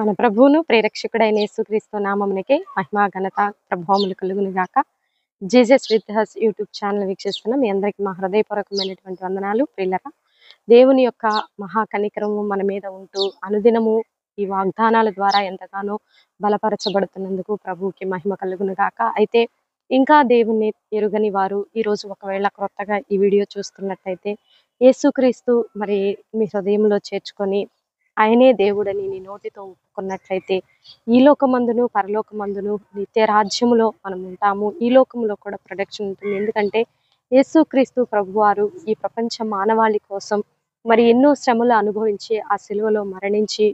మన ప్రభువును ప్రేరక్షకుడైన యేసుక్రీస్తు నామమునకే మహిమ ఘనత ప్రభావములు కలుగును గాక. Jesus with has YouTube channel వీక్షిస్తున్న మీ అందరికీ మా హృదయపూర్వకమైనటువంటి వందనాలు. ప్రియులరా, దేవుని యొక్క మహా కనికరము మన మీద ఉంటూ అనుదినము ఈ వాగ్దానాల ద్వారా ఎంతగానో బలపరచబడుతున్నందుకు ప్రభువుకి మహిమ కలుగును గాక. అయితే ఇంకా దేవుణ్ణి ఎరుగని వారు ఈరోజు ఒకవేళ క్రొత్తగా ఈ వీడియో చూస్తున్నట్టయితే యేసుక్రీస్తు మరి మీ హృదయంలో చేర్చుకొని ఆయనే దేవుడని నీ నోటితో ఒప్పుకున్నట్లయితే ఈ లోకమందును పరలోకమందును నిత్య రాజ్యములో మనం ఉంటాము. ఈ లోకంలో కూడా ప్రొటెక్షన్ ఉంటుంది. ఎందుకంటే యేసుక్రీస్తు ప్రభువారు ఈ ప్రపంచ మానవాళి కోసం మరి ఎన్నో శ్రమలు అనుభవించి ఆ సిలువలో మరణించి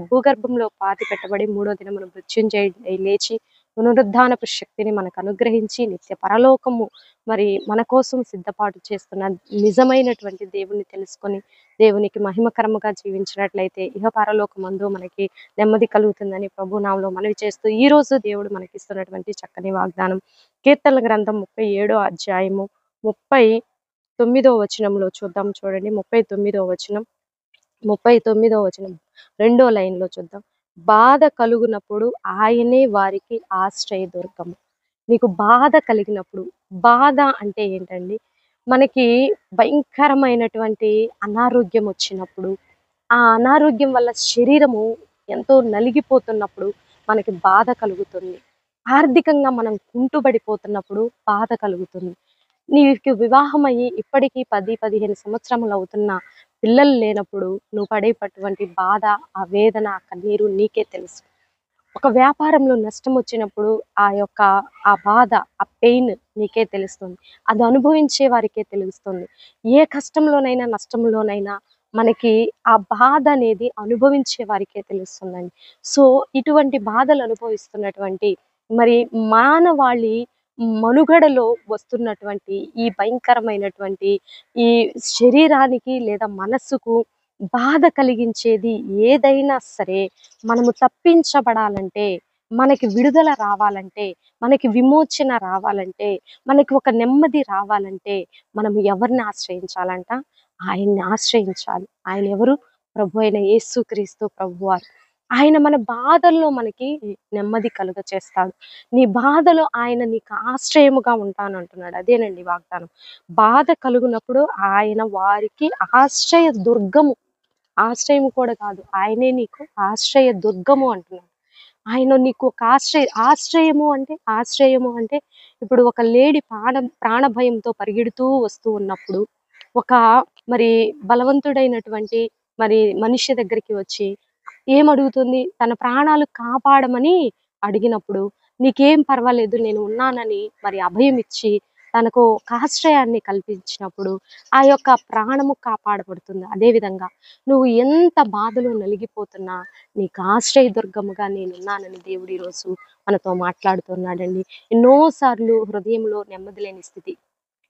భూగర్భంలో పాతి పెట్టబడి మూడో దినమున మృత్యుంజయుడై లేచి పునరుద్ధానపు శక్తిని మనకు అనుగ్రహించి నిత్య పరలోకము మరి మన కోసం సిద్ధపాటు చేస్తున్న నిజమైనటువంటి దేవుణ్ణి తెలుసుకొని దేవునికి మహిమకరముగా జీవించినట్లయితే ఇహ పరలోకమందు మనకి నెమ్మది కలుగుతుందని ప్రభు నామములో మనవి చేస్తూ ఈ రోజు దేవుడు మనకి ఇస్తున్నటువంటి చక్కని వాగ్దానం కీర్తనల గ్రంథం 37వ అధ్యాయము 39వ వచనంలో చూద్దాం. చూడండి, 39వ వచనం 39వ వచనం 2వ లైన్లో చూద్దాం. బాధ కలుగునప్పుడు ఆయనే వారికి ఆశ్రయ దుర్గము. నీకు బాధ కలిగినప్పుడు, బాధ అంటే ఏంటండి, మనకి భయంకరమైనటువంటి అనారోగ్యం వచ్చినప్పుడు, ఆ అనారోగ్యం వల్ల శరీరము ఎంతో నలిగిపోతున్నప్పుడు మనకి బాధ కలుగుతుంది. ఆర్థికంగా మనం కుంటుబడిపోతున్నప్పుడు బాధ కలుగుతుంది. నీకు వివాహం అయ్యి ఇప్పటికీ 10-15 సంవత్సరములు అవుతున్న పిల్లలు లేనప్పుడు నువ్వు పడేటటువంటి బాధ, ఆ వేదన, ఆ కన్నీరు నీకే తెలుసు. ఒక వ్యాపారంలో నష్టం వచ్చినప్పుడు ఆ బాధ, ఆ పెయిన్ నీకే తెలుస్తుంది. అది అనుభవించే వారికే తెలుస్తుంది. ఏ కష్టంలోనైనా నష్టంలోనైనా మనకి ఆ బాధ అనేది అనుభవించే వారికే తెలుస్తుందండి. సో ఇటువంటి బాధలు అనుభవిస్తున్నటువంటి మరి మానవాళి మనుగడలో వస్తున్నటువంటి ఈ భయంకరమైనటువంటి ఈ శరీరానికి లేదా మనస్సుకు బాధ కలిగించేది ఏదైనా సరే మనము తప్పించబడాలంటే, మనకి విడుదల రావాలంటే, మనకి విమోచన రావాలంటే, మనకి ఒక నెమ్మది రావాలంటే మనం ఎవరిని ఆశ్రయించాలంట? ఆయన్ని ఆశ్రయించాలి. ఆయన ఎవరు? ప్రభు అయిన యేసుక్రీస్తు ప్రభువారు. ఆయన మన బాధల్లో మనకి నెమ్మది కలుగ చేస్తాడు. నీ బాధలో ఆయన నీకు ఆశ్రయముగా ఉంటానంటున్నాడు. అదేనండి వాగ్దానం. బాధ కలుగునప్పుడు ఆయన వారికి ఆశ్రయ దుర్గము, ఆశ్రయము కూడా కాదు, ఆయనే నీకు ఆశ్రయ దుర్గము అంటున్నాడు. ఆయన నీకు ఒక ఆశ్రయము అంటే ఇప్పుడు ఒక లేడీ ప్రాణ భయంతో పరిగెడుతూ వస్తూ ఉన్నప్పుడు ఒక మరి బలవంతుడైనటువంటి మరి మనిషి దగ్గరికి వచ్చి ఏమడుగుతుంది? తన ప్రాణాలు కాపాడమని అడిగినప్పుడు నీకేం పర్వాలేదు నేను ఉన్నానని మరి అభయం ఇచ్చి తనకు ఒక ఆశ్రయాన్ని కల్పించినప్పుడు ఆ యొక్క ప్రాణము కాపాడబడుతుంది. అదేవిధంగా నువ్వు ఎంత బాధలో నలిగిపోతున్నా నీకు ఆశ్రయ దుర్గముగా నేనున్నానని దేవుడు ఈరోజు మనతో మాట్లాడుతున్నాడండి. ఎన్నోసార్లు హృదయంలో నెమ్మది లేని స్థితి,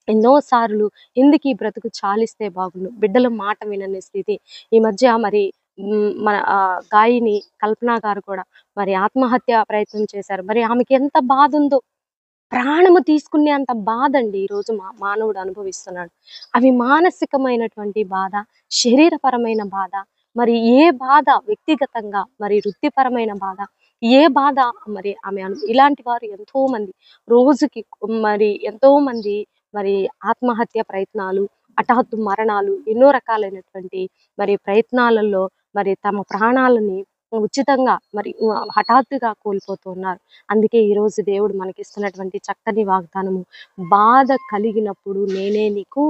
ఎన్నోసార్లు ఎందుకు ఈ బ్రతుకు చాలిస్తే బాగుండు, బిడ్డల మాట వినని స్థితి. ఈ మధ్య మరి మన గాయని కల్పన గారు కూడా మరి ఆత్మహత్య ప్రయత్నం చేశారు. మరి ఆమెకి ఎంత బాధ ఉందో, ప్రాణము తీసుకునే అంత బాధ అండి ఈరోజు మానవుడు అనుభవిస్తున్నాడు. అవి మానసికమైనటువంటి బాధ, శరీరపరమైన బాధ, మరి ఏ బాధ వ్యక్తిగతంగా, మరి వృత్తిపరమైన బాధ, ఏ బాధ మరి ఆమె ఇలాంటి వారు ఎంతో మంది రోజుకి మరి ఎంతో మంది మరి ఆత్మహత్య ప్రయత్నాలు, హఠాత్తు మరణాలు, ఎన్నో రకాలైనటువంటి మరి ప్రయత్నాలలో మరి తమ ప్రాణాలని ఉచితంగా మరి హఠాత్తుగా కోల్పోతున్నారు. అందుకే ఈరోజు దేవుడు మనకిస్తున్నటువంటి చక్కని వాగ్దానము, బాధ కలిగినప్పుడు నేనే నీకు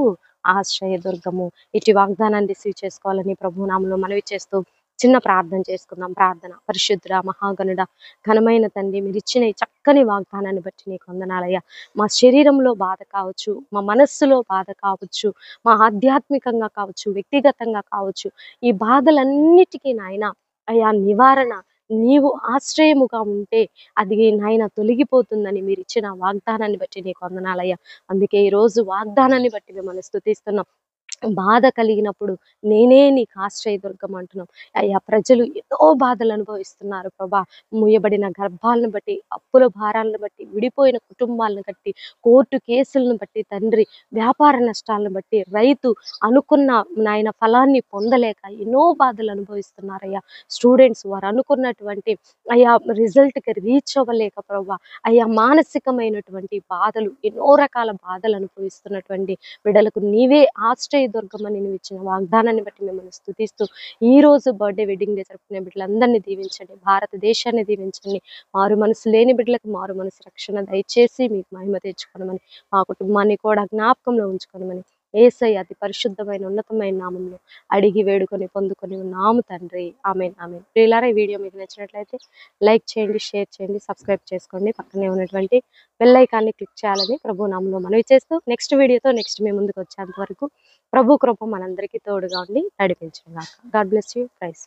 ఆశ్రయ దుర్గము. ఇటు వాగ్దానాన్ని రిసీవ్ చేసుకోవాలని ప్రభు నామములో మనవి చేస్తూ చిన్న ప్రార్థన చేసుకుందాం. ప్రార్థన. పరిశుద్ధుడా, మహాగణుడ, ఘనమైన తండ్రి, మీరు ఇచ్చిన ఈ చక్కని వాగ్దానాన్ని బట్టి నీకు వందనాలయ్యా. మా శరీరంలో బాధ కావచ్చు, మా మనస్సులో బాధ కావచ్చు, మా ఆధ్యాత్మికంగా కావచ్చు, వ్యక్తిగతంగా కావచ్చు, ఈ బాధలన్నిటికీ నాయన అయ్యా నివారణ నీవు ఆశ్రయముగా ఉంటే అది నాయన తొలగిపోతుందని మీరు ఇచ్చిన వాగ్దానాన్ని బట్టి నీకు వందనాలయ్యా. అందుకే ఈరోజు వాగ్దానాన్ని బట్టి మిమ్మల్ని స్తుతిస్తున్నాం. బాధ కలిగినప్పుడు నేనే నీకు ఆశ్రయదుర్గం అంటున్నాం. అయ్యా ప్రజలు ఎన్నో బాధలు అనుభవిస్తున్నారు ప్రభా. మూయబడిన గర్భాలను బట్టి, అప్పుల భారాలను బట్టి, విడిపోయిన కుటుంబాలను బట్టి, కోర్టు కేసులను బట్టి తండ్రి, వ్యాపార నష్టాలను బట్టి, రైతు అనుకున్న నాయన ఫలాన్ని పొందలేక ఎన్నో బాధలు అనుభవిస్తున్నారయ్యా. స్టూడెంట్స్ వారు అనుకున్నటువంటి అయ్యా రిజల్ట్‌కి రీచ్ అవ్వలేక ప్రభా, అయ్యా మానసికమైనటువంటి బాధలు, ఎన్నో రకాల బాధలు అనుభవిస్తున్నటువంటి బిడ్డలకు నీవే ఆశ్రయదుర్గమని నువ్వు ఇచ్చిన వాగ్దానాన్ని బట్టి మిమ్మల్ని స్తుతిస్తూ, ఈ రోజు బర్త్‌డే, వెడ్డింగ్ డే జరుపుకునే బిడ్డలందరినీ దీవించండి. భారతదేశాన్ని దీవించండి. మారు మనసు లేని బిడ్డలకు మారు మనసు రక్షణ దయచేసి మీకు మహిమ తెచ్చుకొనమని, మా కుటుంబాన్ని కూడా జ్ఞాపకంలో ఉంచుకొనమని యేసయ్య అతి పరిశుద్ధమైన ఉన్నతమైన నామంలో అడిగి వేడుకొని పొందుకొని ఉన్నాము తండ్రి. ఆమేన్, ఆమేన్. ప్రియులారా, ఈ వీడియో మీకు నచ్చినట్లయితే లైక్ చేయండి, షేర్ చేయండి, సబ్స్క్రైబ్ చేసుకోండి. పక్కనే ఉన్నటువంటి బెల్ ఐకాన్ని క్లిక్ చేయాలని ప్రభు నామములో మనవి చేస్తూ, నెక్స్ట్ వీడియోతో నెక్స్ట్ మీ ముందుకు వచ్చేంత వరకు ప్రభు కృప మనందరికీ తోడుగా ఉండి నడిపించును గాక. God bless you. ప్రైజ్.